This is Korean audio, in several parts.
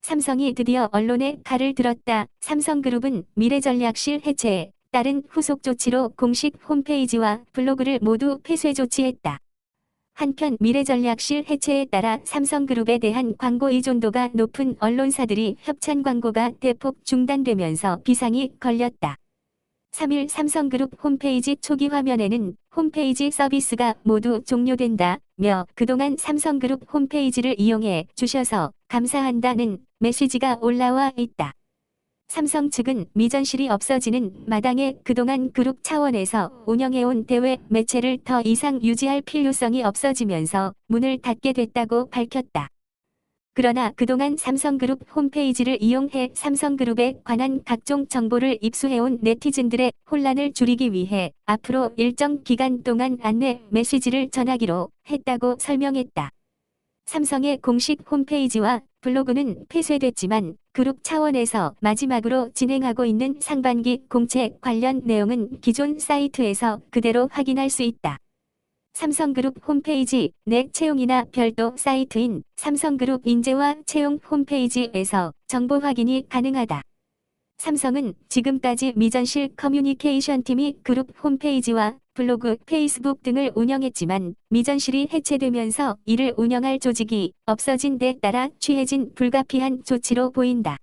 삼성이 드디어 언론에 칼을 들었다. 삼성그룹은 미래전략실 해체에 따른 후속 조치로 공식 홈페이지와 블로그를 모두 폐쇄 조치했다. 한편 미래전략실 해체에 따라 삼성그룹에 대한 광고 의존도가 높은 언론사들이 협찬 광고가 대폭 중단되면서 비상이 걸렸다. 3일 삼성그룹 홈페이지 초기 화면에는 홈페이지 서비스가 모두 종료된다며 그동안 삼성그룹 홈페이지를 이용해 주셔서 감사한다는 메시지가 올라와 있다. 삼성 측은 미전실이 없어지는 마당에 그동안 그룹 차원에서 운영해온 대외 매체를 더 이상 유지할 필요성이 없어지면서 문을 닫게 됐다고 밝혔다. 그러나 그동안 삼성그룹 홈페이지를 이용해 삼성그룹에 관한 각종 정보를 입수해온 네티즌들의 혼란을 줄이기 위해 앞으로 일정 기간 동안 안내 메시지를 전하기로 했다고 설명했다. 삼성의 공식 홈페이지와 블로그는 폐쇄됐지만 그룹 차원에서 마지막으로 진행하고 있는 상반기 공채 관련 내용은 기존 사이트에서 그대로 확인할 수 있다. 삼성그룹 홈페이지 내 채용이나 별도 사이트인 삼성그룹 인재와 채용 홈페이지에서 정보 확인이 가능하다. 삼성은 지금까지 미전실 커뮤니케이션 팀이 그룹 홈페이지와 블로그, 페이스북 등을 운영했지만 미전실이 해체되면서 이를 운영할 조직이 없어진 데 따라 취해진 불가피한 조치로 보인다.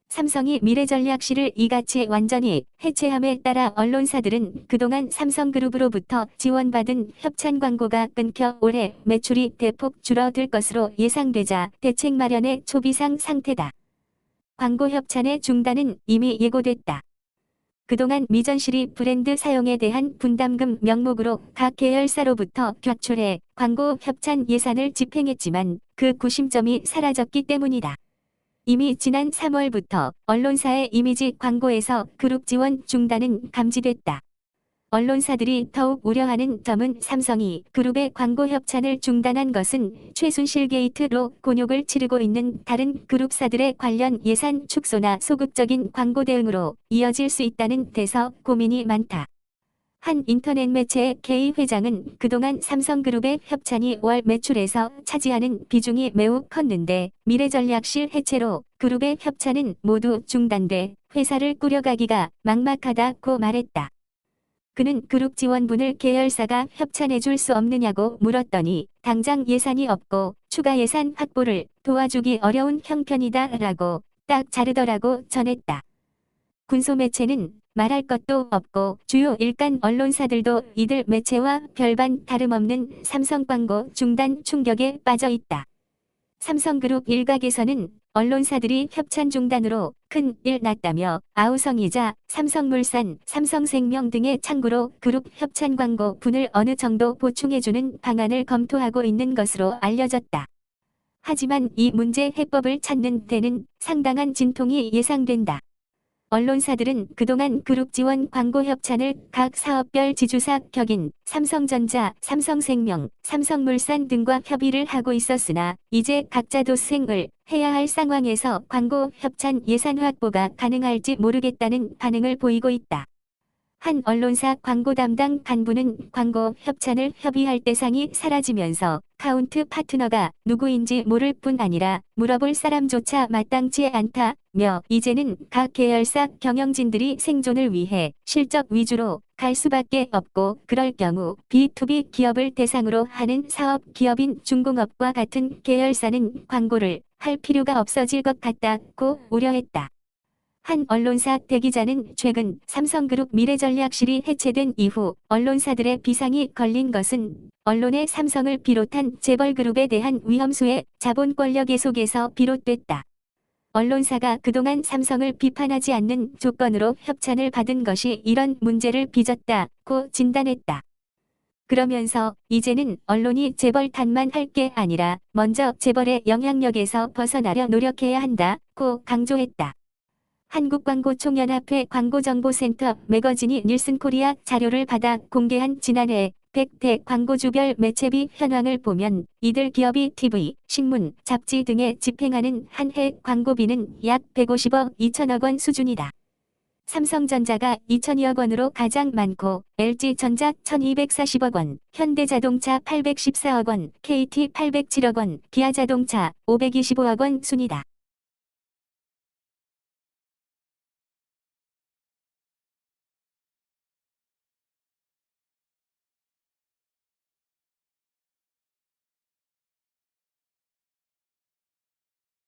삼성이 미래전략실을 이같이 완전히 해체함에 따라 언론사들은 그동안 삼성그룹으로부터 지원받은 협찬 광고가 끊겨 올해 매출이 대폭 줄어들 것으로 예상되자 대책 마련의 초비상 상태다. 광고 협찬의 중단은 이미 예고됐다. 그동안 미전실이 브랜드 사용에 대한 분담금 명목으로 각 계열사로부터 격출해 광고 협찬 예산을 집행했지만 그 구심점이 사라졌기 때문이다. 이미 지난 3월부터 언론사의 이미지 광고에서 그룹 지원 중단은 감지됐다. 언론사들이 더욱 우려하는 점은 삼성이 그룹의 광고 협찬을 중단한 것은 최순실 게이트로 곤욕을 치르고 있는 다른 그룹사들의 관련 예산 축소나 소극적인 광고 대응으로 이어질 수 있다는 데서 고민이 많다. 한 인터넷 매체의 K 회장은 그동안 삼성그룹의 협찬이 월 매출에서 차지하는 비중이 매우 컸는데 미래전략실 해체로 그룹의 협찬은 모두 중단돼 회사를 꾸려가기가 막막하다고 말했다. 그는 그룹 지원분을 계열사가 협찬해줄 수 없느냐고 물었더니 당장 예산이 없고 추가 예산 확보를 도와주기 어려운 형편이다라고 딱 자르더라고 전했다. 군소매체는 말할 것도 없고 주요 일간 언론사들도 이들 매체와 별반 다름없는 삼성 광고 중단 충격에 빠져 있다. 삼성그룹 일각에서는 언론사들이 협찬 중단으로 큰일 났다며 아우성이자 삼성물산, 삼성생명 등의 창구로 그룹 협찬 광고 분을 어느 정도 보충해주는 방안을 검토하고 있는 것으로 알려졌다. 하지만 이 문제 해법을 찾는 데는 상당한 진통이 예상된다. 언론사들은 그동안 그룹 지원 광고 협찬을 각 사업별 지주사 격인 삼성전자, 삼성생명, 삼성물산 등과 협의를 하고 있었으나 이제 각자 도생을 해야 할 상황에서 광고 협찬 예산 확보가 가능할지 모르겠다는 반응을 보이고 있다. 한 언론사 광고 담당 간부는 광고 협찬을 협의할 대상이 사라지면서 카운트 파트너가 누구인지 모를 뿐 아니라 물어볼 사람조차 마땅치 않다며 이제는 각 계열사 경영진들이 생존을 위해 실적 위주로 갈 수밖에 없고 그럴 경우 B2B 기업을 대상으로 하는 사업 기업인 중공업과 같은 계열사는 광고를 할 필요가 없어질 것 같다고 우려했다. 한 언론사 대기자는 최근 삼성그룹 미래전략실이 해체된 이후 언론사들의 비상이 걸린 것은 언론의 삼성을 비롯한 재벌그룹에 대한 위험수의 자본 권력의 속에서 비롯됐다. 언론사가 그동안 삼성을 비판하지 않는 조건으로 협찬을 받은 것이 이런 문제를 빚었다고 진단했다. 그러면서 이제는 언론이 재벌 탓만 할 게 아니라 먼저 재벌의 영향력에서 벗어나려 노력해야 한다고 강조했다. 한국광고총연합회 광고정보센터 매거진이 닐슨코리아 자료를 받아 공개한 지난해 100대 광고주별 매체비 현황을 보면 이들 기업이 TV, 신문, 잡지 등에 집행하는 한 해 광고비는 약 150억 2천억 원 수준이다. 삼성전자가 2,000억 원으로 가장 많고 LG전자 1,240억 원, 현대자동차 814억 원, KT 807억 원, 기아자동차 525억 원 순이다.